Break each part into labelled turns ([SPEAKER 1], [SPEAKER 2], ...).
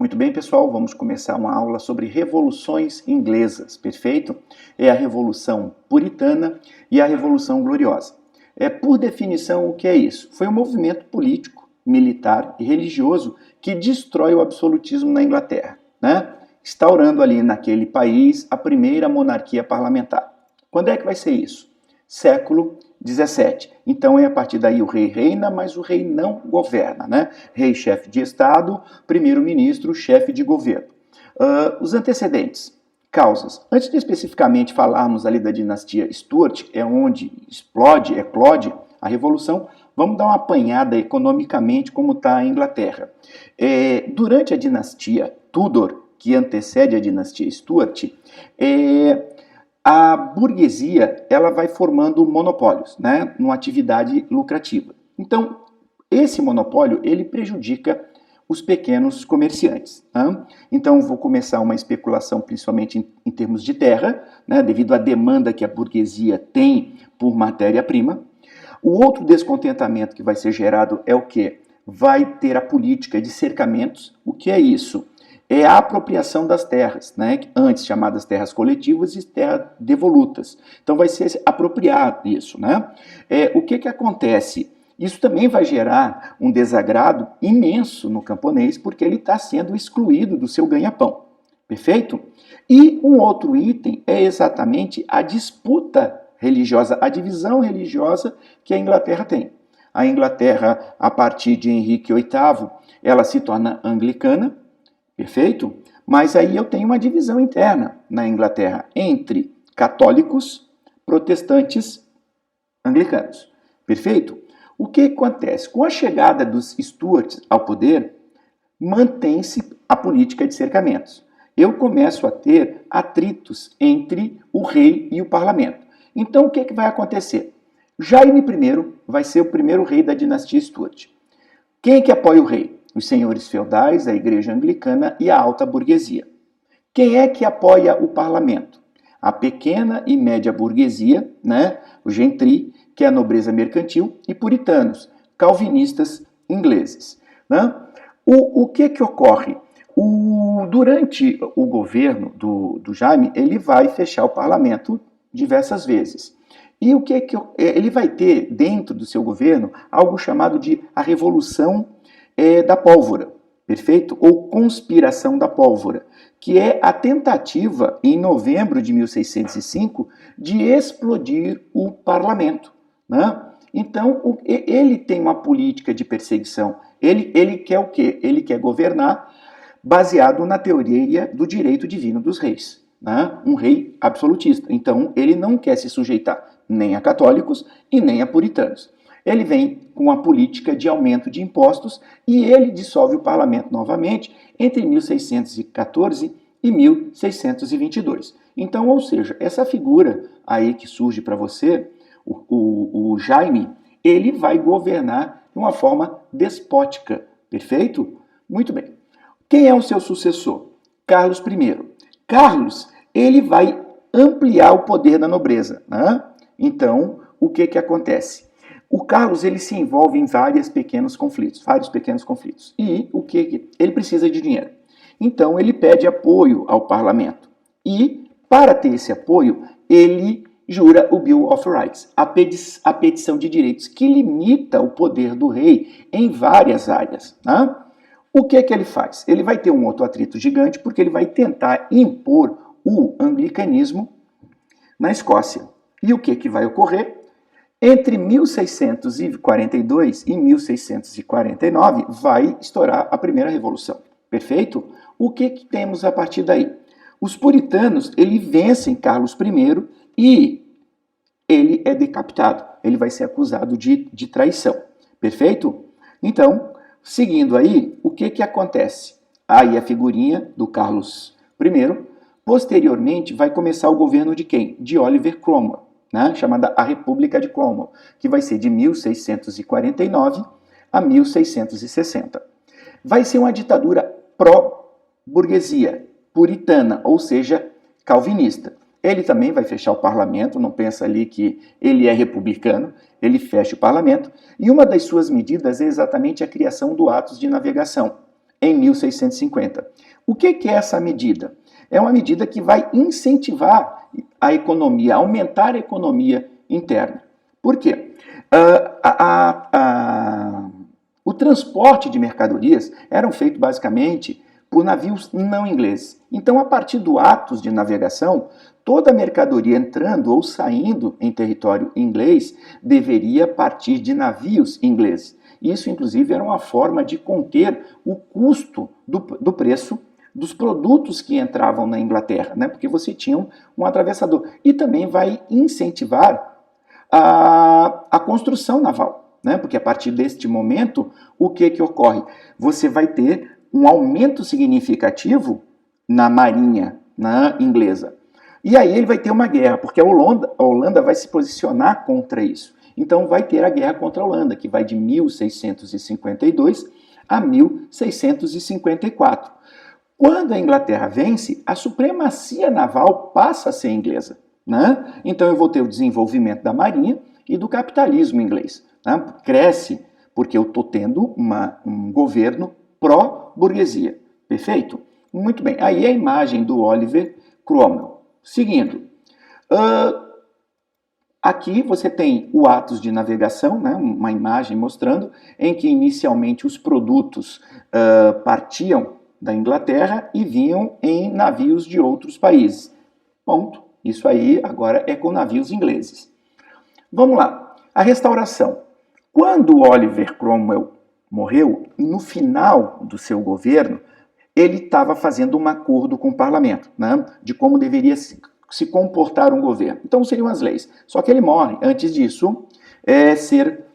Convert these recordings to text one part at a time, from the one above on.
[SPEAKER 1] Muito bem, pessoal, vamos começar uma aula sobre revoluções inglesas, perfeito? É a Revolução Puritana e a Revolução Gloriosa. Por definição, o que é isso? Foi um movimento político, militar e religioso que destrói o absolutismo na Inglaterra, né? Instaurando ali naquele país a primeira monarquia parlamentar. Quando é que vai ser isso? Século XVII. Então é a partir daí o rei reina, mas o rei não governa, né? Rei, chefe de Estado, primeiro-ministro, chefe de governo. Os antecedentes, causas. Antes de especificamente falarmos ali da dinastia Stuart, é onde eclode a Revolução, vamos dar uma apanhada economicamente como está a Inglaterra. Durante a dinastia Tudor, que antecede a dinastia Stuart, a burguesia ela vai formando monopólios, né, numa atividade lucrativa. Então, esse monopólio ele prejudica os pequenos comerciantes. Né? Então, vou começar uma especulação principalmente em termos de terra, né, devido à demanda que a burguesia tem por matéria-prima. O outro descontentamento que vai ser gerado é o quê? Vai ter a política de cercamentos. O que é isso? É a apropriação das terras, né? Antes chamadas terras coletivas e terras devolutas. Então vai ser apropriado isso, né? O que acontece? Isso também vai gerar um desagrado imenso no camponês, porque ele está sendo excluído do seu ganha-pão. Perfeito? E um outro item é exatamente a disputa religiosa, a divisão religiosa que a Inglaterra tem. A Inglaterra, a partir de Henrique VIII, ela se torna anglicana, perfeito? Mas aí eu tenho uma divisão interna na Inglaterra entre católicos, protestantes, anglicanos. Perfeito? O que acontece? Com a chegada dos Stuarts ao poder, mantém-se a política de cercamentos. Eu começo a ter atritos entre o rei e o parlamento. Então o que vai acontecer? Jaime I vai ser o primeiro rei da dinastia Stuart. Quem é que apoia o rei? Os senhores feudais, a igreja anglicana e a alta burguesia. Quem é que apoia o parlamento? A pequena e média burguesia, né? O gentry, que é a nobreza mercantil, e puritanos, calvinistas ingleses. Né? O que ocorre? Durante o governo do Jaime, ele vai fechar o parlamento diversas vezes. E ele vai ter dentro do seu governo algo chamado de a Revolução da Pólvora, perfeito? Ou conspiração da pólvora, que é a tentativa, em novembro de 1605, de explodir o parlamento. Né? Então, ele tem uma política de perseguição. Ele quer o quê? Ele quer governar baseado na teoria do direito divino dos reis. Né? Um rei absolutista. Então, ele não quer se sujeitar nem a católicos e nem a puritanos. Ele vem com a política de aumento de impostos e ele dissolve o parlamento novamente entre 1614 e 1622. Então, ou seja, essa figura aí que surge para você, o Jaime, ele vai governar de uma forma despótica, perfeito? Muito bem. Quem é o seu sucessor? Carlos I. Carlos, ele vai ampliar o poder da nobreza. Né? Então, o que acontece? O Carlos ele se envolve em vários pequenos conflitos. E ele precisa de dinheiro. Então ele pede apoio ao parlamento. E para ter esse apoio, ele jura o Bill of Rights, a petição de direitos, que limita o poder do rei em várias áreas. Né? O que ele faz? Ele vai ter um outro atrito gigante, porque ele vai tentar impor o anglicanismo na Escócia. E o que vai ocorrer? Entre 1642 e 1649 vai estourar a primeira revolução, perfeito? O que temos a partir daí? Os puritanos, eles vencem Carlos I e ele é decapitado, ele vai ser acusado de traição, perfeito? Então, seguindo aí, o que acontece? Aí a figurinha do Carlos I, posteriormente vai começar o governo de quem? De Oliver Cromwell. Né, chamada a República de Cromwell, que vai ser de 1649 a 1660. Vai ser uma ditadura pró-burguesia, puritana, ou seja, calvinista. Ele também vai fechar o parlamento, não pensa ali que ele é republicano, ele fecha o parlamento, e uma das suas medidas é exatamente a criação do Atos de Navegação. em 1650. O que é essa medida? É uma medida que vai incentivar a economia, aumentar a economia interna. Por quê? O transporte de mercadorias era feito basicamente por navios não ingleses. Então, a partir do atos de navegação, toda mercadoria entrando ou saindo em território inglês deveria partir de navios ingleses. Isso, inclusive, era uma forma de conter o custo do preço dos produtos que entravam na Inglaterra, né? Porque você tinha um atravessador. E também vai incentivar a construção naval, né? Porque a partir deste momento, o que ocorre? Você vai ter um aumento significativo na marinha inglesa. E aí ele vai ter uma guerra, porque a Holanda vai se posicionar contra isso. Então vai ter a guerra contra a Holanda, que vai de 1652 a 1654. Quando a Inglaterra vence, a supremacia naval passa a ser inglesa, né? Então eu vou ter o desenvolvimento da marinha e do capitalismo inglês, né? Cresce porque eu estou tendo um governo pró-burguesia. Perfeito? Muito bem. Aí a imagem do Oliver Cromwell. Seguindo. Aqui você tem o atos de navegação, né? Uma imagem mostrando em que inicialmente os produtos partiam da Inglaterra e vinham em navios de outros países. Ponto. Isso aí agora é com navios ingleses. Vamos lá. A restauração. Quando Oliver Cromwell morreu, no final do seu governo, ele estava fazendo um acordo com o parlamento, né, de como deveria se comportar um governo. Então seriam as leis. Só que ele morre antes disso ser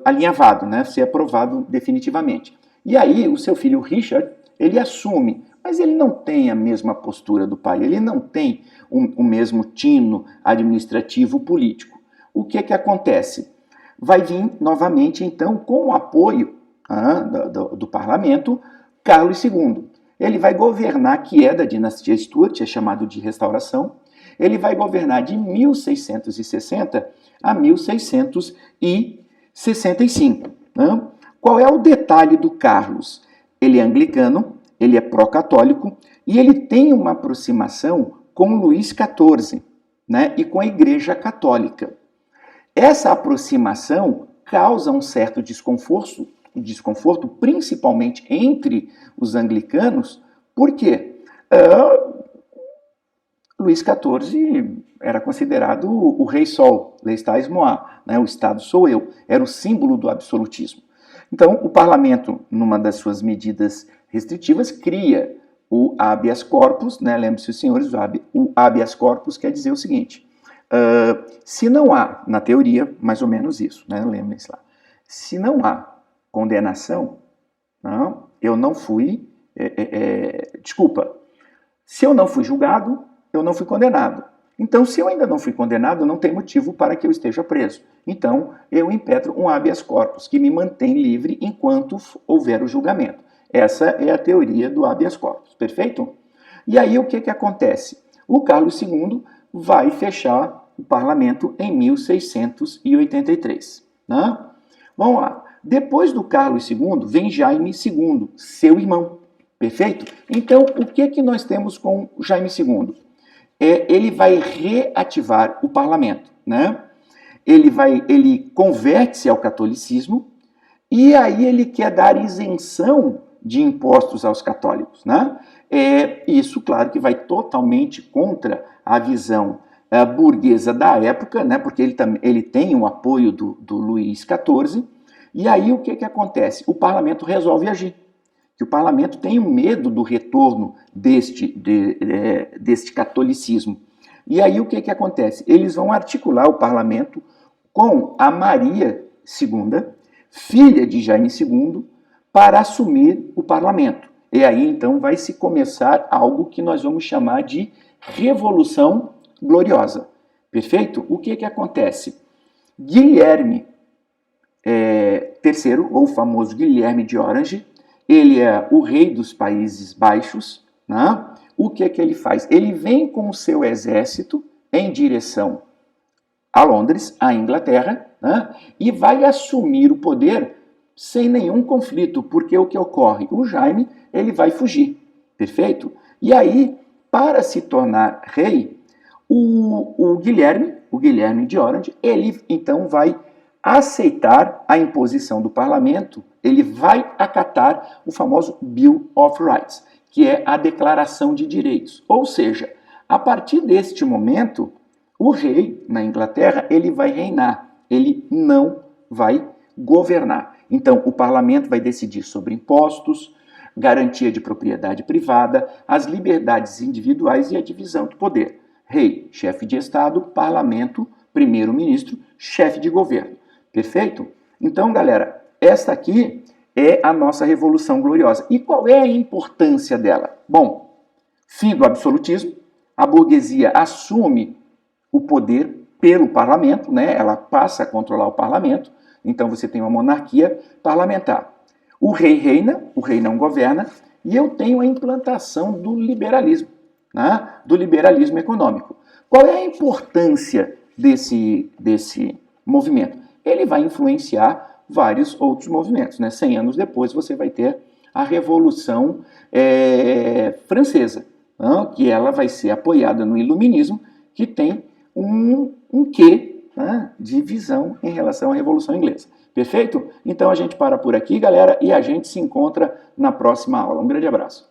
[SPEAKER 1] alinhavado, né, ser aprovado definitivamente. E aí o seu filho Richard, ele assume, mas ele não tem a mesma postura do pai, ele não tem o mesmo tino administrativo político. O que acontece? Vai vir novamente, então, com o apoio do parlamento, Carlos II. Ele vai governar, que é da dinastia Stuart, é chamado de restauração. Ele vai governar de 1660 a 1665. Né? Qual é o detalhe do Carlos? Ele é anglicano, ele é pró-católico e ele tem uma aproximação com Luís XIV, né? E com a Igreja Católica. Essa aproximação causa um certo desconforto, principalmente entre os anglicanos, porque Luís XIV era considerado o rei sol, l'estais moi, né? O Estado sou eu, era o símbolo do absolutismo. Então, o parlamento, numa das suas medidas restritivas, cria o habeas corpus, né? Lembre-se, os senhores, o habeas corpus quer dizer o seguinte: se não há, na teoria, mais ou menos isso, né? Lembrem-se lá, se não há condenação, não, eu não fui, se eu não fui julgado, eu não fui condenado. Então, se eu ainda não fui condenado, não tem motivo para que eu esteja preso. Então, eu impetro um habeas corpus, que me mantém livre enquanto houver o julgamento. Essa é a teoria do habeas corpus, perfeito? E aí, o que acontece? O Carlos II vai fechar o parlamento em 1683. Né? Vamos lá. Depois do Carlos II, vem Jaime II, seu irmão. Perfeito? Então, o que nós temos com Jaime II? Ele vai reativar o parlamento, né? Ele converte-se ao catolicismo e aí ele quer dar isenção de impostos aos católicos, né? Isso, claro, que vai totalmente contra a visão burguesa da época, né? Porque ele tem o apoio do Luís XIV. E aí o que acontece? O parlamento resolve agir. Que o parlamento tem um medo do retorno deste catolicismo. E aí o que acontece? Eles vão articular o parlamento com a Maria II, filha de Jaime II, para assumir o parlamento. E aí então vai se começar algo que nós vamos chamar de Revolução Gloriosa. Perfeito? O que acontece? Guilherme III, ou o famoso Guilherme de Orange, ele é o rei dos Países Baixos, né? O que ele faz? Ele vem com o seu exército em direção a Londres, à Inglaterra, né? E vai assumir o poder sem nenhum conflito, porque o que ocorre? O Jaime, ele vai fugir, perfeito? E aí, para se tornar rei, o Guilherme de Orange, ele então vai aceitar a imposição do parlamento, ele vai acatar o famoso Bill of Rights, que é a Declaração de Direitos. Ou seja, a partir deste momento, o rei na Inglaterra, ele vai reinar, ele não vai governar. Então, o parlamento vai decidir sobre impostos, garantia de propriedade privada, as liberdades individuais e a divisão do poder. Rei, chefe de Estado, parlamento, primeiro-ministro, chefe de governo. Perfeito? Então, galera, esta aqui é a nossa Revolução Gloriosa. E qual é a importância dela? Bom, fim do absolutismo, a burguesia assume o poder pelo parlamento, né? Ela passa a controlar o parlamento, então você tem uma monarquia parlamentar. O rei reina, o rei não governa, e eu tenho a implantação do liberalismo, né? Do liberalismo econômico. Qual é a importância desse movimento? Ele vai influenciar vários outros movimentos, né? 100 anos depois você vai ter a Revolução Francesa, né? Que ela vai ser apoiada no Iluminismo, que tem um quê, né, de visão em relação à Revolução Inglesa. Perfeito? Então a gente para por aqui, galera, e a gente se encontra na próxima aula. Um grande abraço.